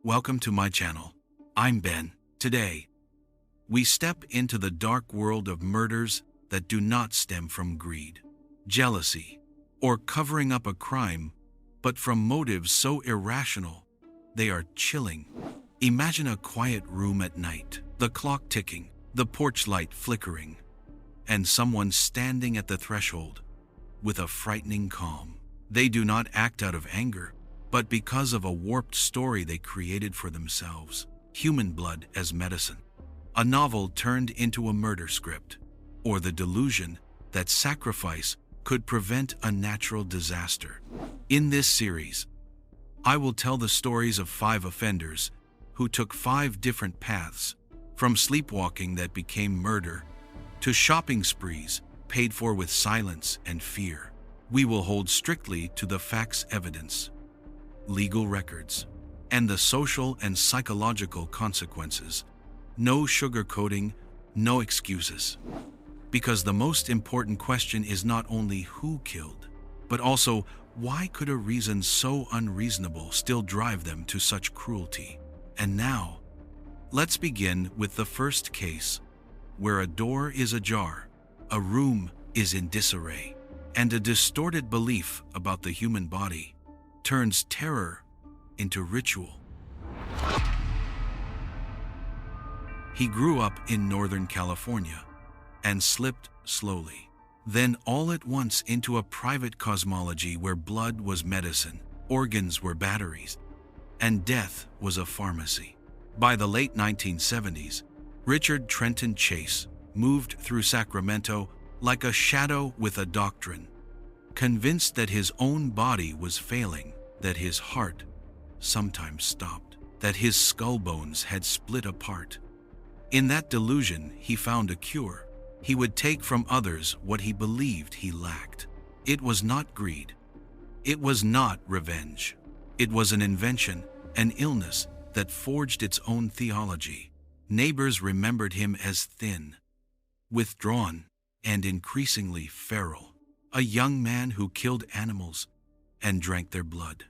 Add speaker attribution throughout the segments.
Speaker 1: Welcome to my channel. I'm Ben. Today, we step into the dark world of murders that do not stem from greed, jealousy, or covering up a crime, but from motives so irrational they are chilling. Imagine a quiet room at night, the clock ticking, the porch light flickering, and someone standing at the threshold with a frightening calm. They do not act out of anger, but because of a warped story they created for themselves. Human blood as medicine. A novel turned into a murder script, or the delusion that sacrifice could prevent a natural disaster. In this series, I will tell the stories of 5 offenders who took 5 different paths, from sleepwalking that became murder to shopping sprees paid for with silence and fear. We will hold strictly to the facts, evidence, legal records, and the social and psychological consequences. No sugarcoating, no excuses. Because the most important question is not only who killed, but also why could a reason so unreasonable still drive them to such cruelty? And now, let's begin with the first case, where a door is ajar, a room is in disarray, and a distorted belief about the human body turns terror into ritual. He grew up in Northern California and slipped slowly, then all at once into a private cosmology where blood was medicine, organs were batteries, and death was a pharmacy. By the late 1970s, Richard Trenton Chase moved through Sacramento like a shadow with a doctrine, convinced that his own body was failing, that his heart sometimes stopped, that his skull bones had split apart. In that delusion, he found a cure. He would take from others what he believed he lacked. It was not greed. It was not revenge. It was an invention, an illness that forged its own theology. Neighbors remembered him as thin, withdrawn, and increasingly feral. A young man who killed animals and drank their blood,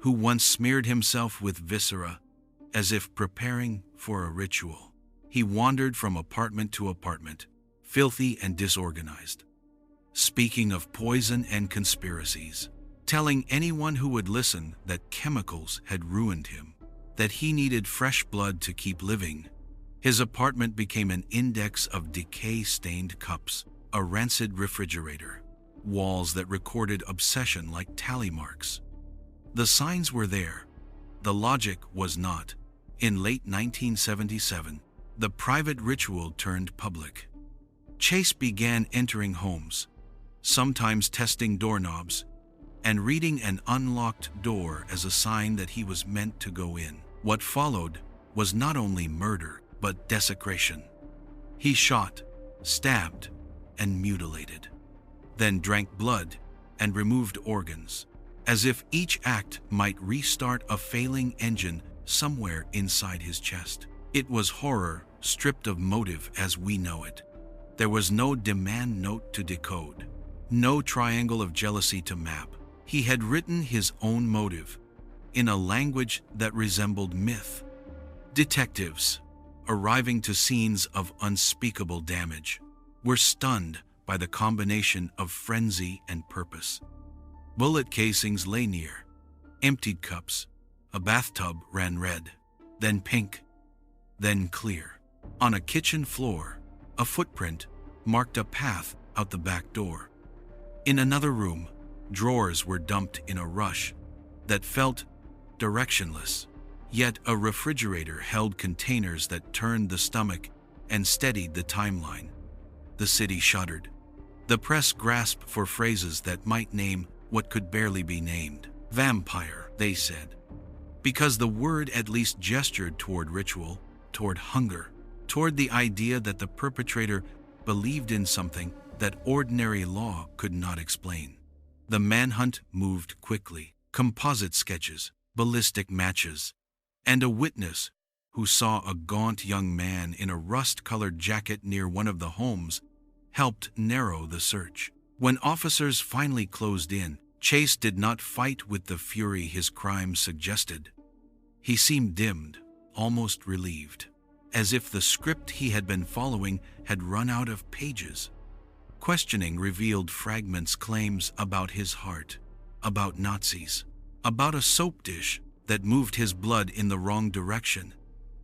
Speaker 1: who once smeared himself with viscera as if preparing for a ritual. He wandered from apartment to apartment, filthy and disorganized, speaking of poison and conspiracies, telling anyone who would listen that chemicals had ruined him, that he needed fresh blood to keep living. His apartment became an index of decay-stained cups, a rancid refrigerator, walls that recorded obsession like tally marks. The signs were there. The logic was not. In late 1977, the private ritual turned public. Chase began entering homes, sometimes testing doorknobs, and reading an unlocked door as a sign that he was meant to go in. What followed was not only murder, but desecration. He shot, stabbed, and mutilated, then drank blood and removed organs, as if each act might restart a failing engine somewhere inside his chest. It was horror stripped of motive as we know it. There was no demand note to decode, no triangle of jealousy to map. He had written his own motive in a language that resembled myth. Detectives, arriving to scenes of unspeakable damage, were stunned by the combination of frenzy and purpose. Bullet casings lay near, emptied cups, a bathtub ran red, then pink, then clear. On a kitchen floor, a footprint marked a path out the back door. In another room, drawers were dumped in a rush that felt directionless. Yet a refrigerator held containers that turned the stomach and steadied the timeline. The city shuddered. The press grasped for phrases that might name what could barely be named. Vampire, they said, because the word at least gestured toward ritual, toward hunger, toward the idea that the perpetrator believed in something that ordinary law could not explain. The manhunt moved quickly. Composite sketches, ballistic matches, and a witness who saw a gaunt young man in a rust-colored jacket near one of the homes helped narrow the search. When officers finally closed in, Chase did not fight with the fury his crime suggested. He seemed dimmed, almost relieved, as if the script he had been following had run out of pages. Questioning revealed fragments, claims about his heart, about Nazis, about a soap dish that moved his blood in the wrong direction.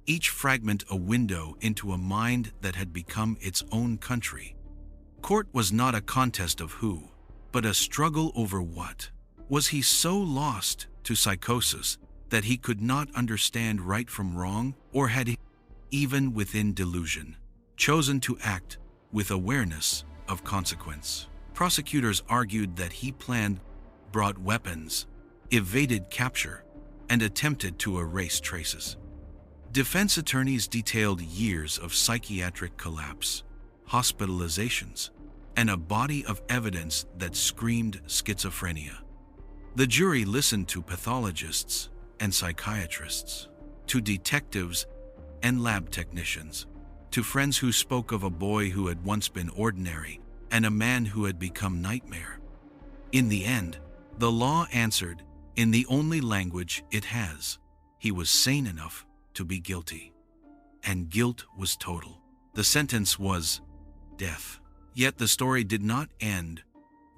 Speaker 1: Each fragment a window into a mind that had become its own country. Court was not a contest of who, but a struggle over what. Was he so lost to psychosis that he could not understand right from wrong, or had he, even within delusion, chosen to act with awareness of consequence? Prosecutors argued that he planned, brought weapons, evaded capture, and attempted to erase traces. Defense attorneys detailed years of psychiatric collapse, hospitalizations, and a body of evidence that screamed schizophrenia. The jury listened to pathologists and psychiatrists, to detectives and lab technicians, to friends who spoke of a boy who had once been ordinary and a man who had become nightmare. In the end, the law answered in the only language it has. He was sane enough to be guilty. And guilt was total. The sentence was death. Yet the story did not end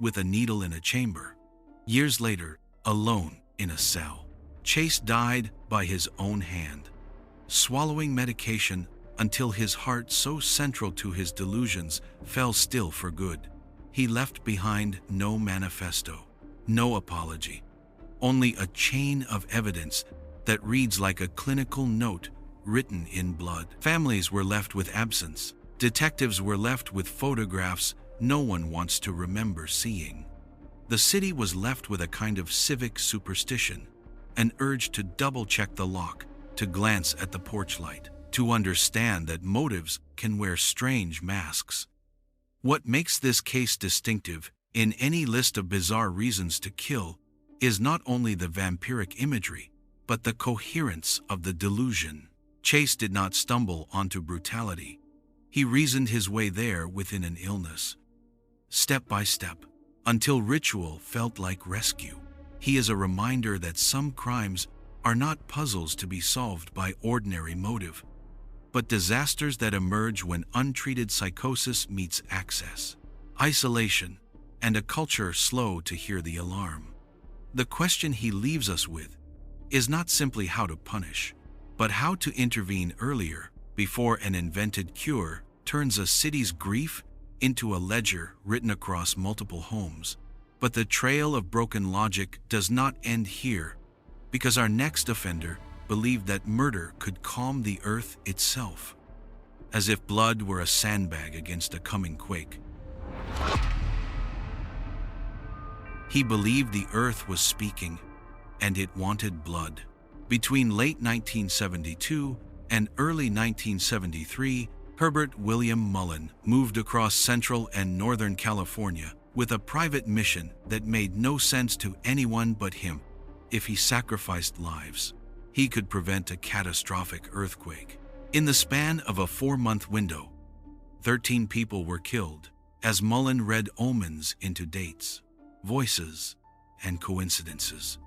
Speaker 1: with a needle in a chamber. Years later, alone in a cell, Chase died by his own hand, swallowing medication until his heart, so central to his delusions, fell still for good. He left behind no manifesto, no apology, only a chain of evidence that reads like a clinical note written in blood. Families were left with absence. Detectives were left with photographs no one wants to remember seeing. The city was left with a kind of civic superstition, an urge to double-check the lock, to glance at the porch light, to understand that motives can wear strange masks. What makes this case distinctive in any list of bizarre reasons to kill is not only the vampiric imagery, but the coherence of the delusion. Chase did not stumble onto brutality. He reasoned his way there within an illness, step by step, until ritual felt like rescue. He is a reminder that some crimes are not puzzles to be solved by ordinary motive, but disasters that emerge when untreated psychosis meets access, isolation, and a culture slow to hear the alarm. The question he leaves us with is not simply how to punish, but how to intervene earlier, before an invented cure turns a city's grief into a ledger written across multiple homes. But the trail of broken logic does not end here, because our next offender believed that murder could calm the earth itself, as if blood were a sandbag against a coming quake. He believed the earth was speaking, and it wanted blood. Between late 1972 and early 1973, Herbert William Mullin moved across Central and Northern California with a private mission that made no sense to anyone but him. If he sacrificed lives, he could prevent a catastrophic earthquake. In the span of a 4-month window, 13 people were killed as Mullin read omens into dates, voices, and coincidences,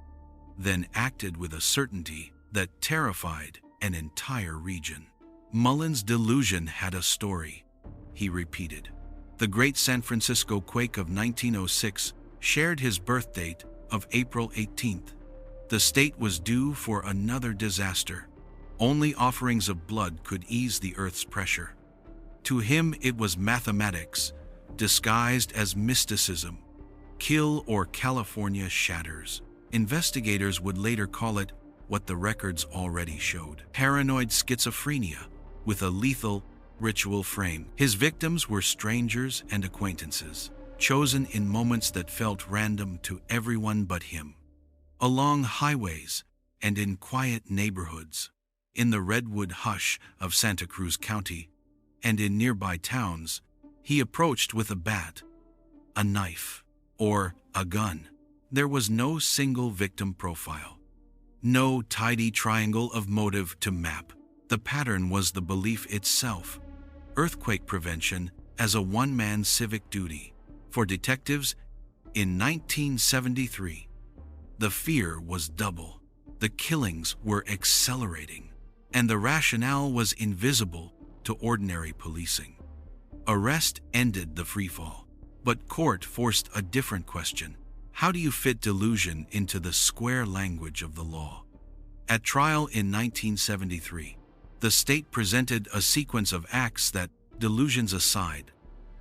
Speaker 1: then acted with a certainty that terrified an entire region. Mullin's delusion had a story, he repeated. The Great San Francisco Quake of 1906 shared his birth date of April 18th. The state was due for another disaster. Only offerings of blood could ease the earth's pressure. To him, it was mathematics, disguised as mysticism. Kill or California shatters. Investigators would later call it what the records already showed: paranoid schizophrenia with a lethal ritual frame. His victims were strangers and acquaintances, chosen in moments that felt random to everyone but him. Along highways and in quiet neighborhoods, in the redwood hush of Santa Cruz County, and in nearby towns, he approached with a bat, a knife, or a gun. There was no single victim profile, no tidy triangle of motive to map. The pattern was the belief itself: earthquake prevention as a one-man civic duty. For detectives, in 1973, the fear was double. The killings were accelerating, and the rationale was invisible to ordinary policing. Arrest ended the freefall, but court forced a different question. How do you fit delusion into the square language of the law? At trial in 1973, the state presented a sequence of acts that, delusions aside,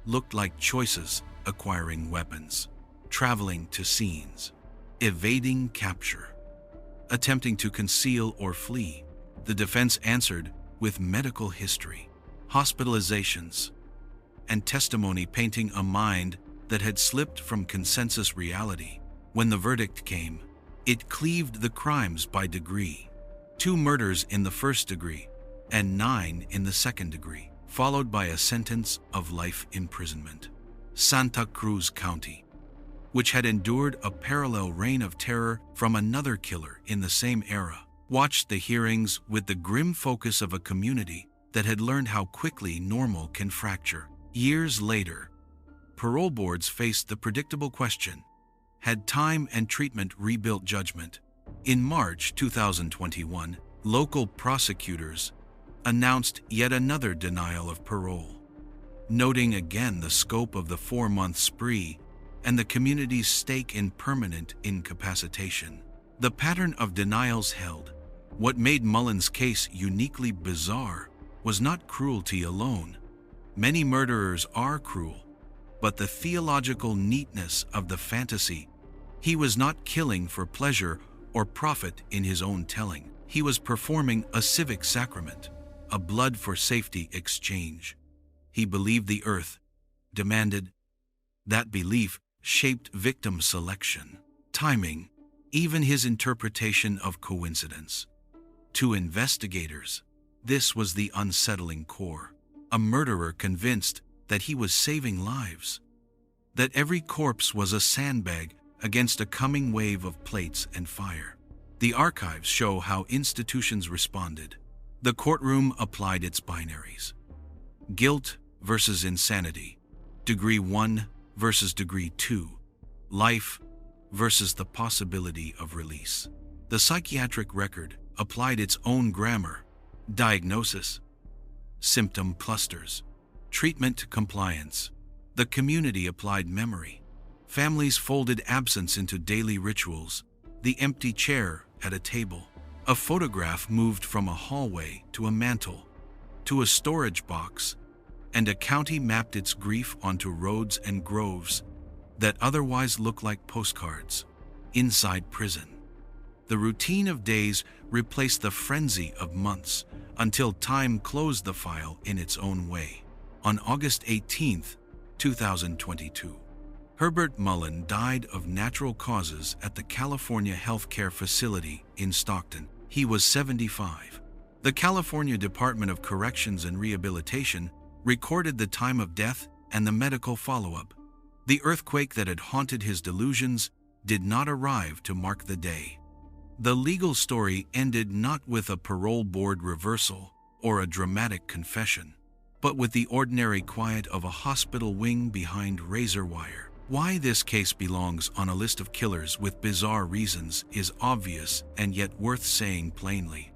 Speaker 1: looked like choices: acquiring weapons, traveling to scenes, evading capture, attempting to conceal or flee. The defense answered with medical history, hospitalizations, and testimony painting a mind that had slipped from consensus reality. When the verdict came, it cleaved the crimes by degree: 2 murders in the first degree and 9 in the second degree, followed by a sentence of life imprisonment. Santa Cruz County, which had endured a parallel reign of terror from another killer in the same era, watched the hearings with the grim focus of a community that had learned how quickly normal can fracture. Years later, parole boards faced the predictable question: had time and treatment rebuilt judgment? In March 2021, local prosecutors announced yet another denial of parole, noting again the scope of the 4-month spree and the community's stake in permanent incapacitation. The pattern of denials held. What made Mullin's case uniquely bizarre was not cruelty alone. Many murderers are cruel, but the theological neatness of the fantasy. He was not killing for pleasure or profit in his own telling. He was performing a civic sacrament, a blood for safety exchange. He believed the earth demanded. That belief shaped victim selection, timing, even his interpretation of coincidence. To investigators, this was the unsettling core: a murderer convinced that he was saving lives, that every corpse was a sandbag against a coming wave of plates and fire. The archives show how institutions responded. The courtroom applied its binaries: guilt versus insanity, degree 1 versus degree 2, life versus the possibility of release. The psychiatric record applied its own grammar: diagnosis, symptom clusters, treatment compliance. The community applied memory. Families folded absence into daily rituals: the empty chair at a table. A photograph moved from a hallway to a mantle, to a storage box, and a county mapped its grief onto roads and groves that otherwise look like postcards. Inside prison, the routine of days replaced the frenzy of months until time closed the file in its own way. On August 18, 2022, Herbert Mullin died of natural causes at the California Healthcare Facility in Stockton. He was 75. The California Department of Corrections and Rehabilitation recorded the time of death and the medical follow-up. The earthquake that had haunted his delusions did not arrive to mark the day. The legal story ended not with a parole board reversal or a dramatic confession, but with the ordinary quiet of a hospital wing behind razor wire. Why this case belongs on a list of killers with bizarre reasons is obvious and yet worth saying plainly.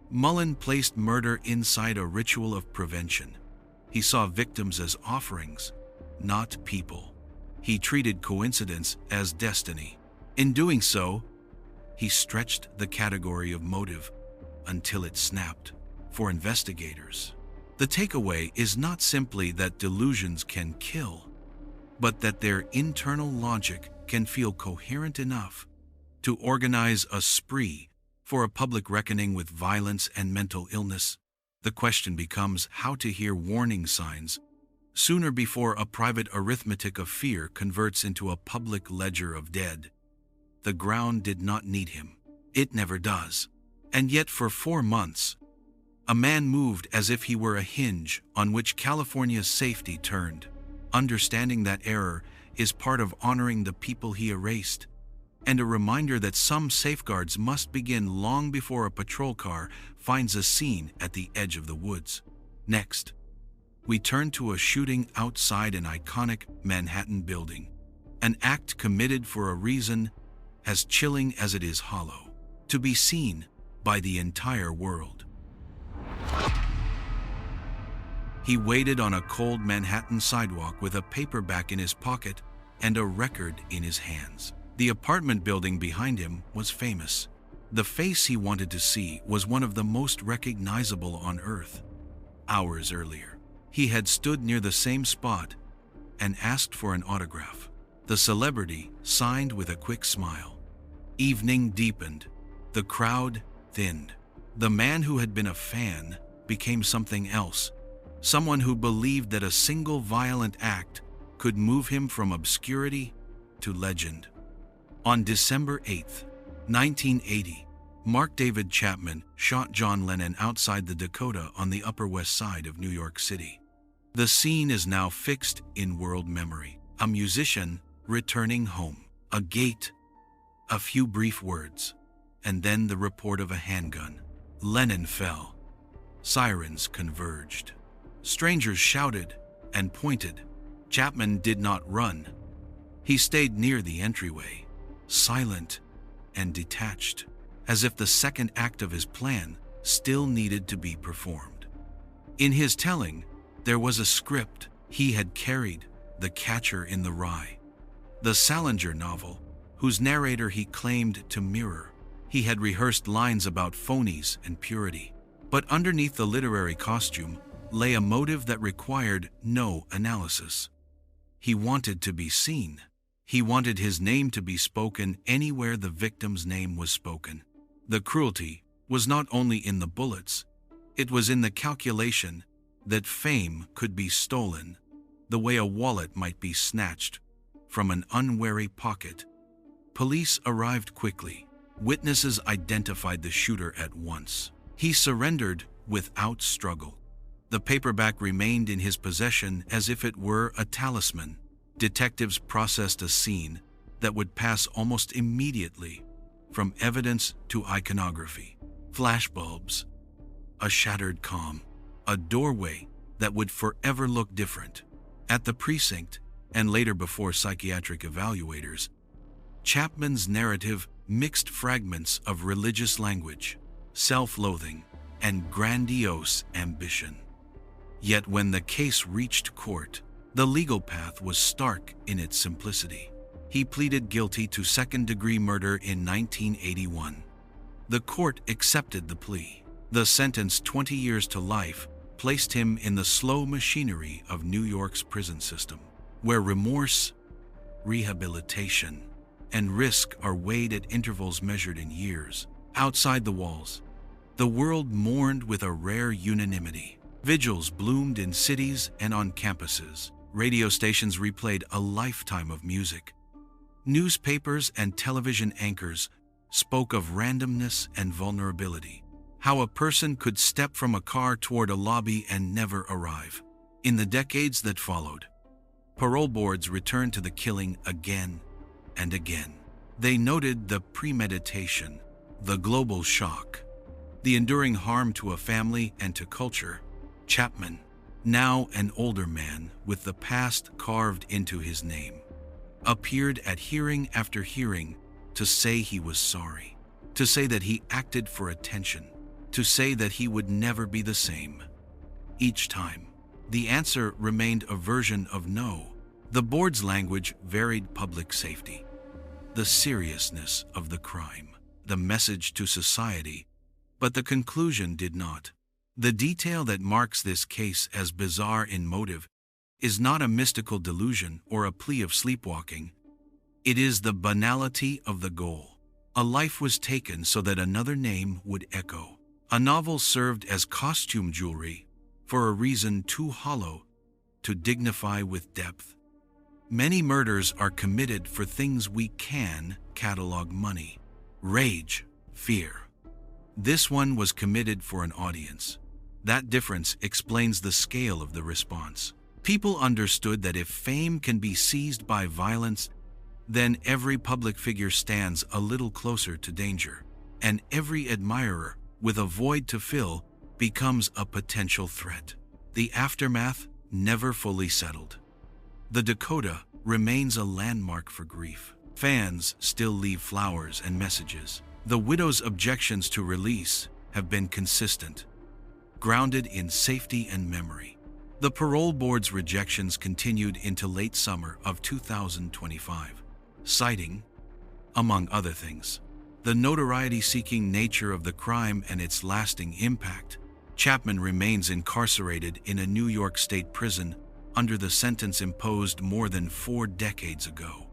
Speaker 1: Mullin placed murder inside a ritual of prevention. He saw victims as offerings, not people. He treated coincidence as destiny. In doing so, he stretched the category of motive until it snapped. For investigators, the takeaway is not simply that delusions can kill, but that their internal logic can feel coherent enough to organize a spree for a public reckoning with violence and mental illness. The question becomes how to hear warning signs sooner before a private arithmetic of fear converts into a public ledger of dead. The ground did not need him. It never does. And yet for 4 months, a man moved as if he were a hinge on which California's safety turned. Understanding that error is part of honoring the people he erased, and a reminder that some safeguards must begin long before a patrol car finds a scene at the edge of the woods. Next, we turn to a shooting outside an iconic Manhattan building, an act committed for a reason as chilling as it is hollow. to be seen by the entire world. He waited on a cold Manhattan sidewalk with a paperback in his pocket and a record in his hands. The apartment building behind him was famous. The face he wanted to see was one of the most recognizable on Earth. Hours earlier, he had stood near the same spot and asked for an autograph. The celebrity signed with a quick smile. Evening deepened. The crowd thinned. The man who had been a fan became something else. Someone who believed that a single violent act could move him from obscurity to legend. On December 8, 1980, Mark David Chapman shot John Lennon outside the Dakota on the Upper West Side of New York City. The scene is now fixed in world memory. A musician returning home. A gate. A few brief words. And then the report of a handgun. Lennon fell. Sirens converged. Strangers shouted and pointed. Chapman did not run. He stayed near the entryway, silent and detached, as if the second act of his plan still needed to be performed. In his telling, there was a script he had carried, The Catcher in the Rye, the Salinger novel, whose narrator he claimed to mirror. He had rehearsed lines about phonies and purity, but underneath the literary costume lay a motive that required no analysis. He wanted to be seen. He wanted his name to be spoken anywhere the victim's name was spoken. The cruelty was not only in the bullets, it was in the calculation that fame could be stolen, the way a wallet might be snatched from an unwary pocket. Police arrived quickly. Witnesses identified the shooter at once. He surrendered without struggle. The paperback remained in his possession as if it were a talisman. Detectives processed a scene that would pass almost immediately from evidence to iconography. Flashbulbs, a shattered calm, a doorway that would forever look different. At the precinct, and later before psychiatric evaluators, Chapman's narrative mixed fragments of religious language, self-loathing, and grandiose ambition. Yet when the case reached court, the legal path was stark in its simplicity. He pleaded guilty to second-degree murder in 1981. The court accepted the plea. The sentence, 20 years to life, placed him in the slow machinery of New York's prison system, where remorse, rehabilitation, and risk are weighed at intervals measured in years. Outside the walls, the world mourned with a rare unanimity. Vigils bloomed in cities and on campuses. Radio stations replayed a lifetime of music. Newspapers and television anchors spoke of randomness and vulnerability, how a person could step from a car toward a lobby and never arrive. In the decades that followed, parole boards returned to the killing again and again. They noted the premeditation, the global shock, the enduring harm to a family and to culture. Chapman, now an older man with the past carved into his name, appeared at hearing after hearing to say he was sorry, to say that he acted for attention, to say that he would never be the same. Each time, the answer remained a version of no. The board's language varied: public safety, the seriousness of the crime, the message to society, but the conclusion did not. The detail that marks this case as bizarre in motive is not a mystical delusion or a plea of sleepwalking. It is the banality of the goal. A life was taken so that another name would echo. A novel served as costume jewelry for a reason too hollow to dignify with depth. Many murders are committed for things we can catalog: money, rage, fear. This one was committed for an audience. That difference explains the scale of the response. People understood that if fame can be seized by violence, then every public figure stands a little closer to danger, and every admirer with a void to fill becomes a potential threat. The aftermath never fully settled. The Dakota remains a landmark for grief. Fans still leave flowers and messages. The widow's objections to release have been consistent, grounded in safety and memory. The parole board's rejections continued into late summer of 2025, citing, among other things, the notoriety-seeking nature of the crime and its lasting impact. Chapman remains incarcerated in a New York State prison under the sentence imposed more than 4 decades ago.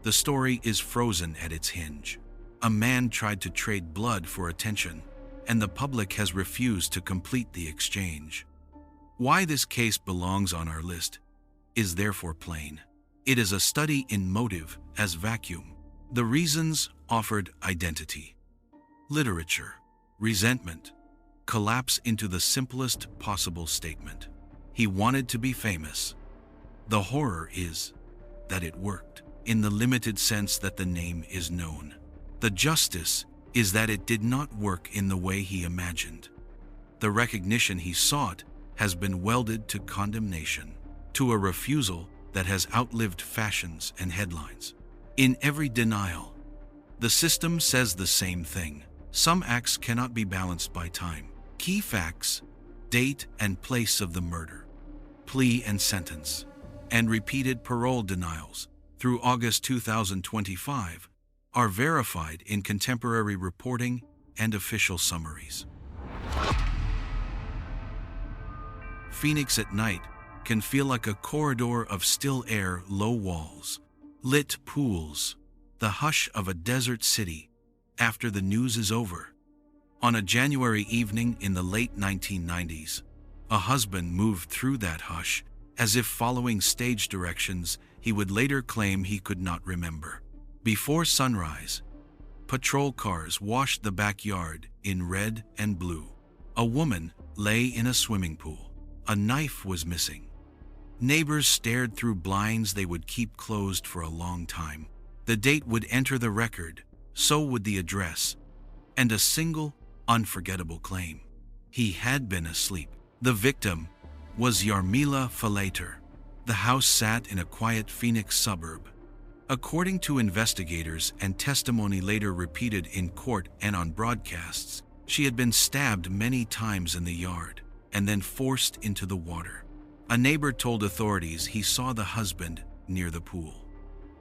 Speaker 1: The story is frozen at its hinge. A man tried to trade blood for attention, and the public has refused to complete the exchange. Why this case belongs on our list is therefore plain. It is a study in motive as vacuum. The reasons offered identity, literature, resentment, collapse into the simplest possible statement. He wanted to be famous. The horror is that it worked, in the limited sense that the name is known. The justice is that it did not work in the way he imagined. The recognition he sought has been welded to condemnation, to a refusal that has outlived fashions and headlines. In every denial, the system says the same thing. Some acts cannot be balanced by time. Key facts, date and place of the murder, plea and sentence, and repeated parole denials through August 2025 are verified in contemporary reporting and official summaries. Phoenix at night can feel like a corridor of still air, low walls, lit pools, the hush of a desert city after the news is over. On a January evening in the late 1990s, a husband moved through that hush as if following stage directions he would later claim he could not remember. Before sunrise, patrol cars washed the backyard in red and blue. A woman lay in a swimming pool. A knife was missing. Neighbors stared through blinds they would keep closed for a long time. The date would enter the record, so would the address, and a single, unforgettable claim. He had been asleep. The victim was Yarmila Falater. The house sat in a quiet Phoenix suburb. According to investigators and testimony later repeated in court and on broadcasts, she had been stabbed many times in the yard and then forced into the water. A neighbor told authorities he saw the husband near the pool,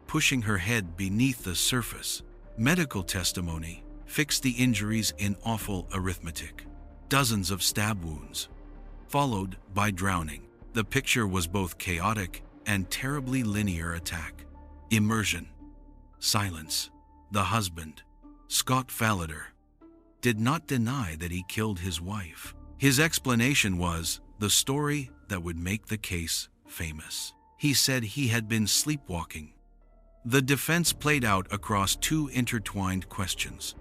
Speaker 1: pushing her head beneath the surface. Medical testimony fixed the injuries in awful arithmetic. Dozens of stab wounds, followed by drowning. The picture was both chaotic and terribly linear attack. Immersion. Silence. The husband, Scott Falater, did not deny that he killed his wife. His explanation was the story that would make the case famous. He said he had been sleepwalking. The defense played out across 2 intertwined questions: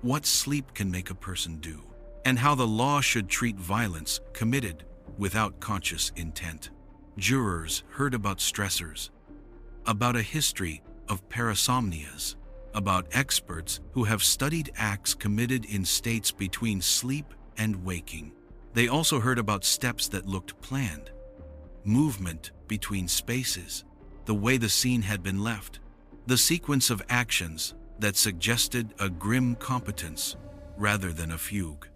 Speaker 1: what sleep can make a person do, and how the law should treat violence committed without conscious intent. Jurors heard about stressors, about a history of parasomnias, about experts who have studied acts committed in states between sleep and waking. They also heard about steps that looked planned, movement between spaces, the way the scene had been left, the sequence of actions that suggested a grim competence rather than a fugue.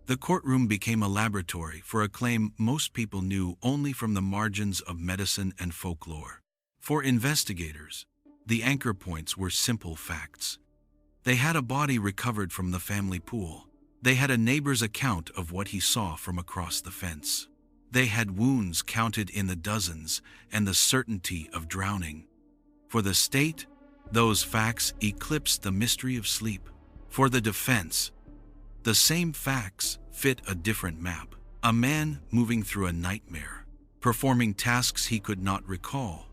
Speaker 1: The courtroom became a laboratory for a claim most people knew only from the margins of medicine and folklore. For investigators, the anchor points were simple facts. They had a body recovered from the family pool. They had a neighbor's account of what he saw from across the fence. They had wounds counted in the dozens and the certainty of drowning. For the state, those facts eclipsed the mystery of sleep. For the defense, the same facts fit a different map. A man moving through a nightmare, performing tasks he could not recall,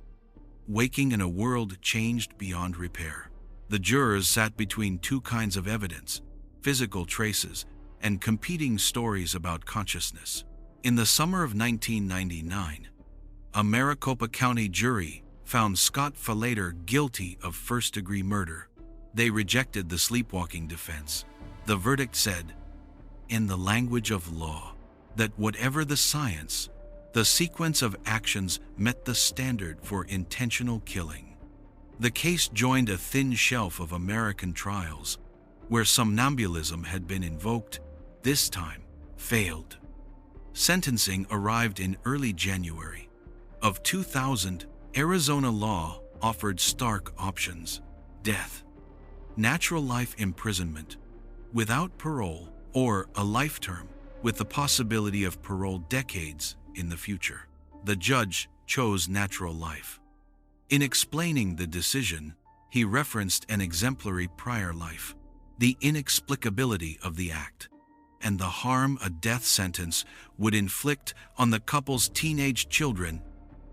Speaker 1: waking in a world changed beyond repair. The jurors sat between 2 kinds of evidence: physical traces and competing stories about consciousness. In the summer of 1999, a Maricopa County jury found Scott Falater guilty of first-degree murder. They rejected the sleepwalking defense. The verdict said, in the language of law, that whatever the science, the sequence of actions met the standard for intentional killing. The case joined a thin shelf of American trials, where somnambulism had been invoked, this time failed. Sentencing arrived in early January of 2000. Arizona law offered stark options: death, natural life imprisonment without parole, or a life term with the possibility of parole decades in the future. The judge chose natural life. In explaining the decision, he referenced an exemplary prior life, the inexplicability of the act, and the harm a death sentence would inflict on the couple's teenage children,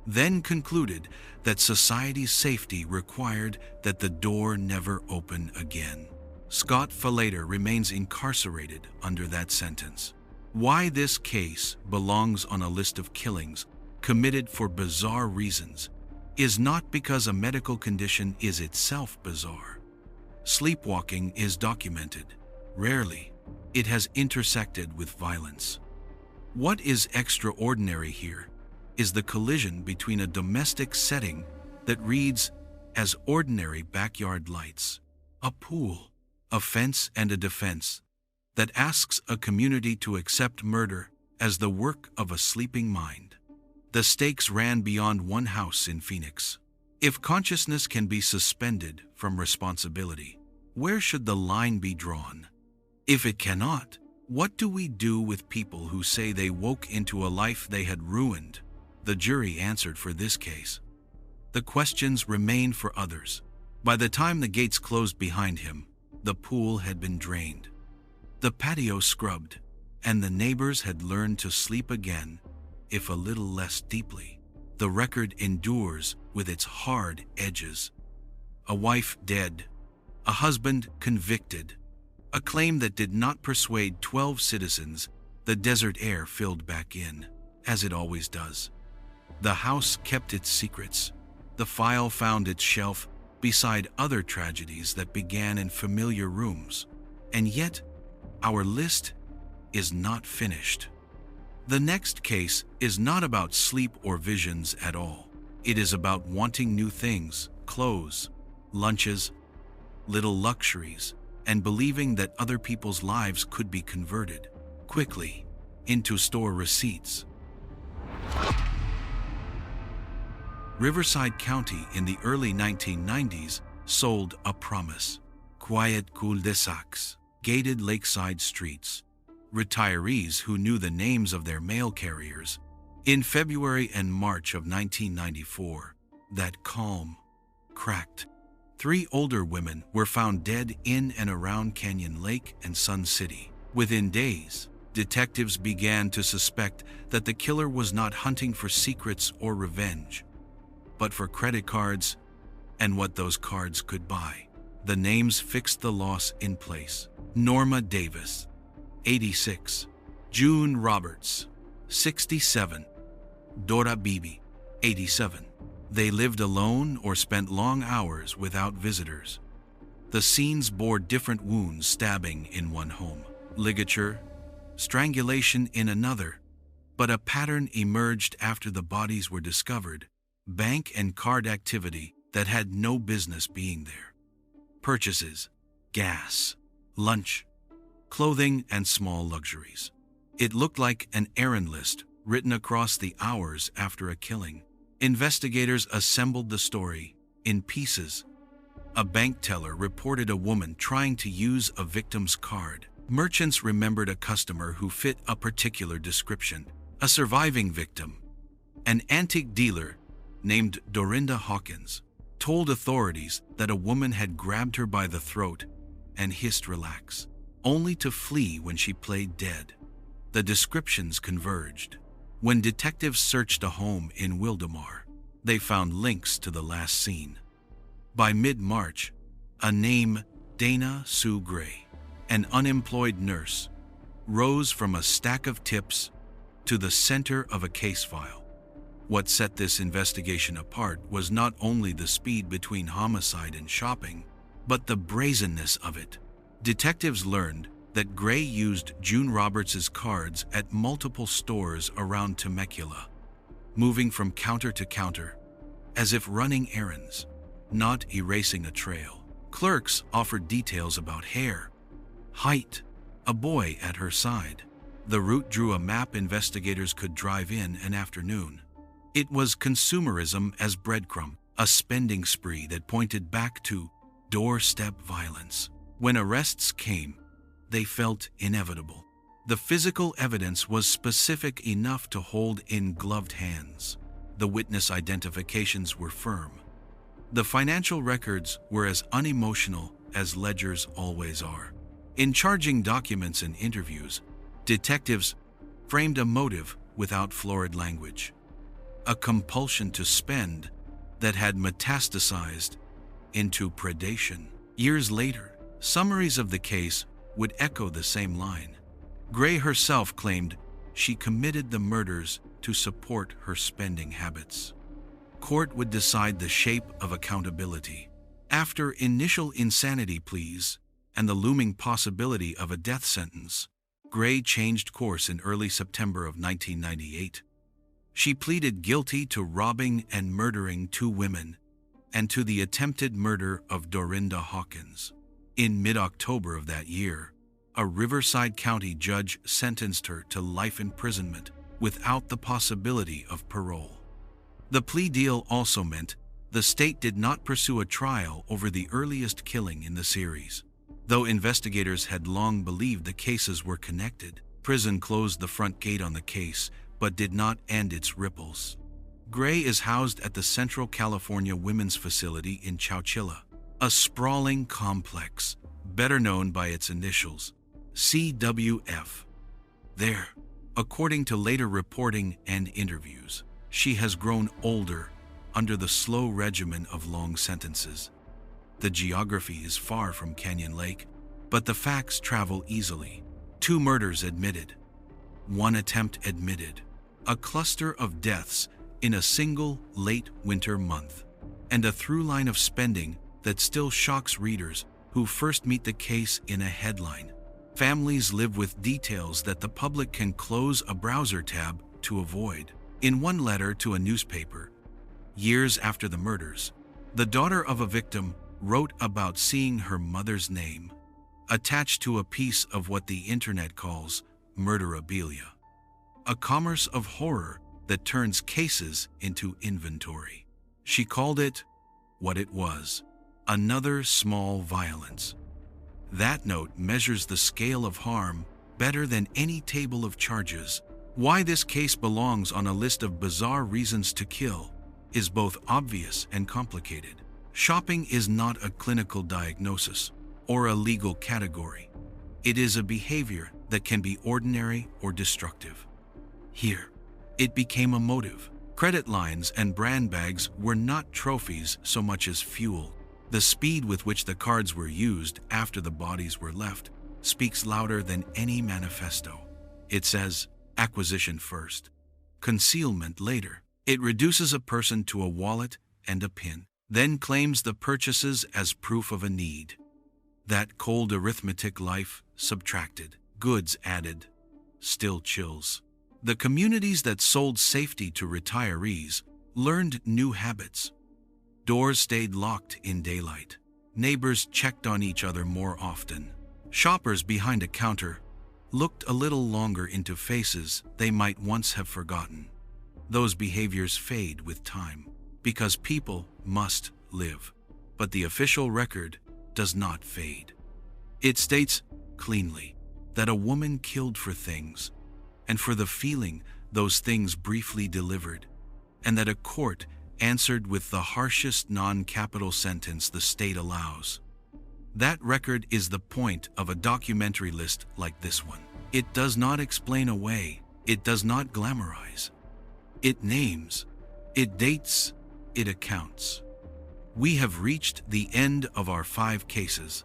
Speaker 1: then concluded that society's safety required that the door never open again. Scott Falater remains incarcerated under that sentence. Why this case belongs on a list of killings committed for bizarre reasons is not because a medical condition is itself bizarre. Sleepwalking is documented. Rarely, it has intersected with violence. What is extraordinary here is the collision between a domestic setting that reads as ordinary backyard lights, a pool, a fence, and a defense that asks a community to accept murder as the work of a sleeping mind. The stakes ran beyond one house in Phoenix. If consciousness can be suspended from responsibility, where should the line be drawn? If it cannot, what do we do with people who say they woke into a life they had ruined? The jury answered for this case. The questions remained for others. By the time the gates closed behind him, the pool had been drained, the patio scrubbed, and the neighbors had learned to sleep again, if a little less deeply. The record endures with its hard edges. A wife dead, a husband convicted, a claim that did not persuade 12 citizens. The desert air filled back in, as it always does. The house kept its secrets. The file found its shelf beside other tragedies that began in familiar rooms. And yet, our list is not finished. The next case is not about sleep or visions at all. It is about wanting new things, clothes, lunches, little luxuries, and believing that other people's lives could be converted quickly into store receipts. Riverside County in the early 1990s sold a promise: quiet cul-de-sacs, gated lakeside streets, retirees who knew the names of their mail carriers. In February and March of 1994, that calm cracked. 3 older women were found dead in and around Canyon Lake and Sun City. Within days, detectives began to suspect that the killer was not hunting for secrets or revenge, but for credit cards and what those cards could buy. The names fixed the loss in place: Norma Davis, 86, June Roberts, 67, Dora Beebe, 87. They lived alone or spent long hours without visitors. The scenes bore different wounds: stabbing in one home, ligature, strangulation in another. But a pattern emerged after the bodies were discovered: bank and card activity that had no business being there. Purchases, gas, lunch, clothing, and small luxuries. It looked like an errand list written across the hours after a killing. Investigators assembled the story in pieces. A bank teller reported a woman trying to use a victim's card. Merchants remembered a customer who fit a particular description: a surviving victim. An antique dealer named Dorinda Hawkins told authorities that a woman had grabbed her by the throat and hissed "relax," only to flee when she played dead. The descriptions converged. When detectives searched a home in Wildomar, they found links to the last scene. By mid-March, a name, Dana Sue Gray, an unemployed nurse, rose from a stack of tips to the center of a case file. What set this investigation apart was not only the speed between homicide and shopping, but the brazenness of it. Detectives learned that Gray used June Roberts' cards at multiple stores around Temecula, moving from counter to counter, as if running errands, not erasing a trail. Clerks offered details about hair, Height: a boy at her side. The route drew a map investigators could drive in an afternoon. It was consumerism as breadcrumb, a spending spree that pointed back to doorstep violence. When arrests came, they felt inevitable. The physical evidence was specific enough to hold in gloved hands. The witness identifications were firm. The financial records were as unemotional as ledgers always are. In charging documents and interviews, detectives framed a motive without florid language. A compulsion to spend that had metastasized into predation. Years later, summaries of the case would echo the same line. Gray herself claimed she committed the murders to support her spending habits. Court would decide the shape of accountability. After initial insanity pleas and the looming possibility of a death sentence, Gray changed course in early September of 1998. She pleaded guilty to robbing and murdering 2 women and to the attempted murder of Dorinda Hawkins. In mid-October of that year, a Riverside County judge sentenced her to life imprisonment without the possibility of parole. The plea deal also meant the state did not pursue a trial over the earliest killing in the series. Though investigators had long believed the cases were connected, prison closed the front gate on the case but did not end its ripples. Gray is housed at the Central California Women's Facility in Chowchilla, a sprawling complex, better known by its initials, CWF. There, according to later reporting and interviews, she has grown older under the slow regimen of long sentences. The geography is far from Canyon Lake, but the facts travel easily. 2 murders admitted, 1 attempt admitted, a cluster of deaths in a single late winter month, and a through line of spending that still shocks readers who first meet the case in a headline. Families live with details that the public can close a browser tab to avoid. In one letter to a newspaper, years after the murders, the daughter of a victim wrote about seeing her mother's name attached to a piece of what the internet calls murderabilia, a commerce of horror that turns cases into inventory. She called it what it was: another small violence. That note measures the scale of harm better than any table of charges. Why this case belongs on a list of bizarre reasons to kill is both obvious and complicated. Shopping is not a clinical diagnosis or a legal category. It is a behavior that can be ordinary or destructive. Here, it became a motive. Credit lines and brand bags were not trophies so much as fuel. The speed with which the cards were used after the bodies were left speaks louder than any manifesto. It says, acquisition first, concealment later. It reduces a person to a wallet and a pin, then claims the purchases as proof of a need. That cold arithmetic: life subtracted, goods added, still chills. The communities that sold safety to retirees learned new habits. Doors stayed locked in daylight. Neighbors checked on each other more often. Shoppers behind a counter looked a little longer into faces they might once have forgotten. Those behaviors fade with time, because people must live. But the official record does not fade. It states cleanly that a woman killed for things, and for the feeling those things briefly delivered, and that a court answered with the harshest non-capital sentence the state allows. That record is the point of a documentary list like this one. It does not explain away, it does not glamorize. It names, it dates, it accounts. We have reached the end of our 5 cases.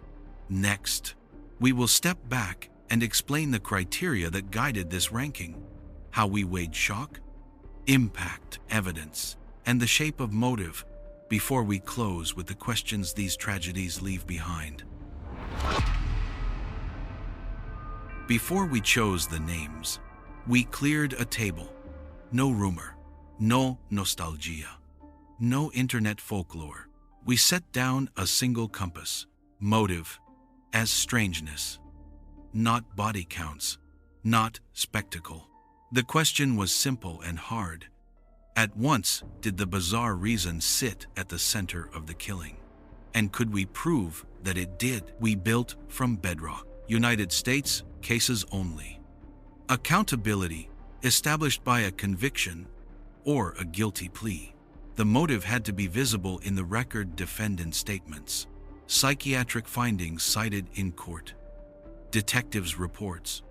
Speaker 1: Next, we will step back and explain the criteria that guided this ranking, how we weighed shock, impact, evidence, and the shape of motive before we close with the questions these tragedies leave behind. Before we chose the names, we cleared a table. No rumor, no nostalgia, no internet folklore. We set down a single compass: motive as strangeness. not body counts, not spectacle. The question was simple and hard. At once did the bizarre reason sit at the center of the killing. And could we prove that it did? We built from bedrock. United States cases only. Accountability established by a conviction or a guilty plea. The motive had to be visible in the record defendant statements, psychiatric findings cited in court, detectives' reports,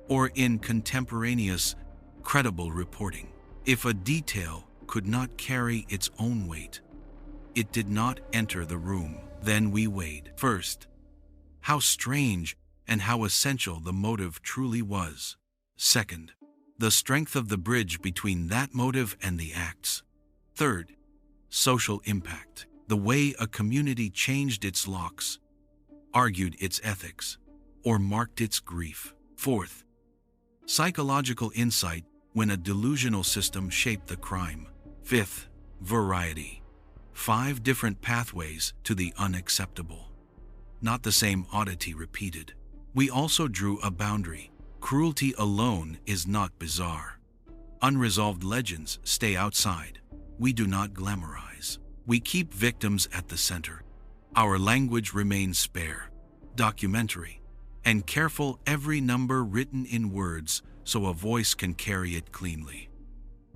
Speaker 1: or in contemporaneous, credible reporting. If a detail could not carry its own weight, it did not enter the room. Then we weighed. First, how strange and how essential the motive truly was. Second, the strength of the bridge between that motive and the acts. Third, social impact, the way a community changed its locks, argued its ethics, or marked its grief. Fourth, psychological insight when a delusional system shaped the crime. Fifth, variety. 5 different pathways to the unacceptable. Not the same oddity repeated. We also drew a boundary. Cruelty alone is not bizarre. Unresolved legends stay outside. We do not glamorize. We keep victims at the center. Our language remains spare, documentary, and careful, every number written in words so a voice can carry it cleanly.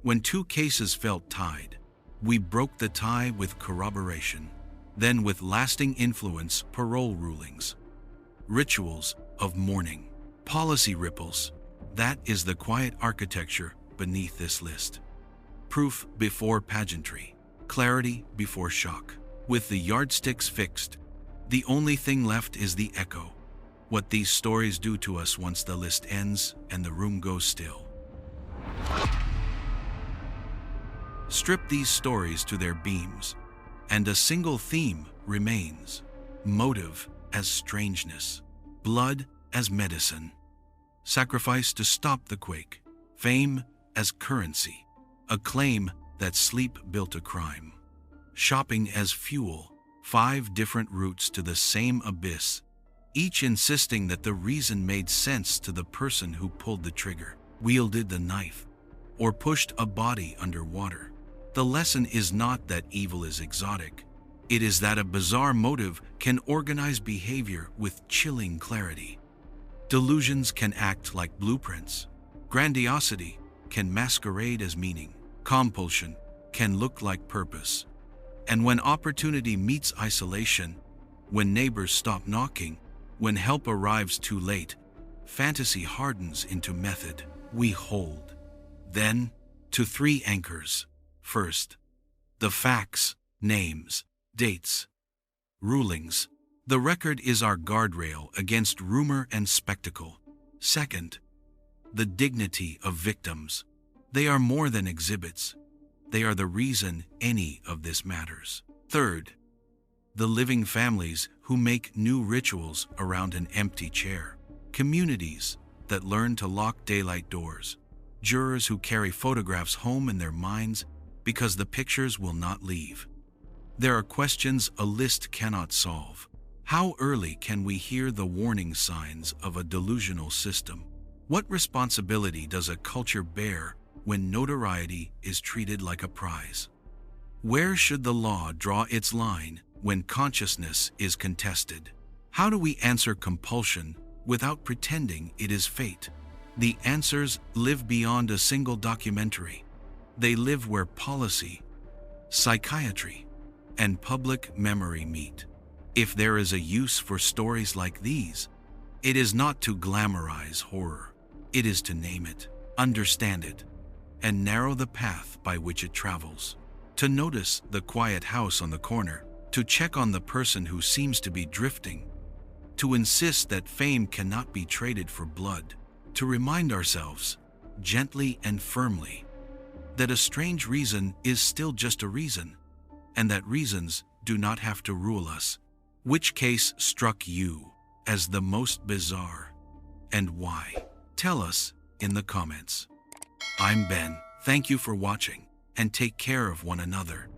Speaker 1: When 2 cases felt tied, we broke the tie with corroboration, then with lasting influence, parole rulings, rituals of mourning, policy ripples. That is the quiet architecture beneath this list. Proof before pageantry, clarity before shock. With the yardsticks fixed, the only thing left is the echo. What these stories do to us once the list ends and the room goes still. Strip these stories to their beams, and a single theme remains. Motive as strangeness, blood as medicine, sacrifice to stop the quake, fame as currency, a claim that sleep built a crime, shopping as fuel, 5 different routes to the same abyss, each insisting that the reason made sense to the person who pulled the trigger, wielded the knife, or pushed a body underwater. The lesson is not that evil is exotic. It is that a bizarre motive can organize behavior with chilling clarity. Delusions can act like blueprints. Grandiosity can masquerade as meaning. Compulsion can look like purpose. And when opportunity meets isolation, when neighbors stop knocking, when help arrives too late, fantasy hardens into method. We hold. Then, to 3 anchors. First, the facts, names, dates, rulings. The record is our guardrail against rumor and spectacle. Second, the dignity of victims. They are more than exhibits. They are the reason any of this matters. Third, the living families who make new rituals around an empty chair. Communities that learn to lock daylight doors. Jurors who carry photographs home in their minds because the pictures will not leave. There are questions a list cannot solve. How early can we hear the warning signs of a delusional system? What responsibility does a culture bear when notoriety is treated like a prize? Where should the law draw its line when consciousness is contested? How do we answer compulsion without pretending it is fate? The answers live beyond a single documentary. They live where policy, psychiatry, and public memory meet. If there is a use for stories like these, it is not to glamorize horror. It is to name it, understand it, and narrow the path by which it travels. To notice the quiet house on the corner, to check on the person who seems to be drifting, to insist that fame cannot be traded for blood, to remind ourselves, gently and firmly, that a strange reason is still just a reason, and that reasons do not have to rule us. Which case struck you as the most bizarre, and why? Tell us in the comments. I'm Ben. Thank you for watching, and take care of one another.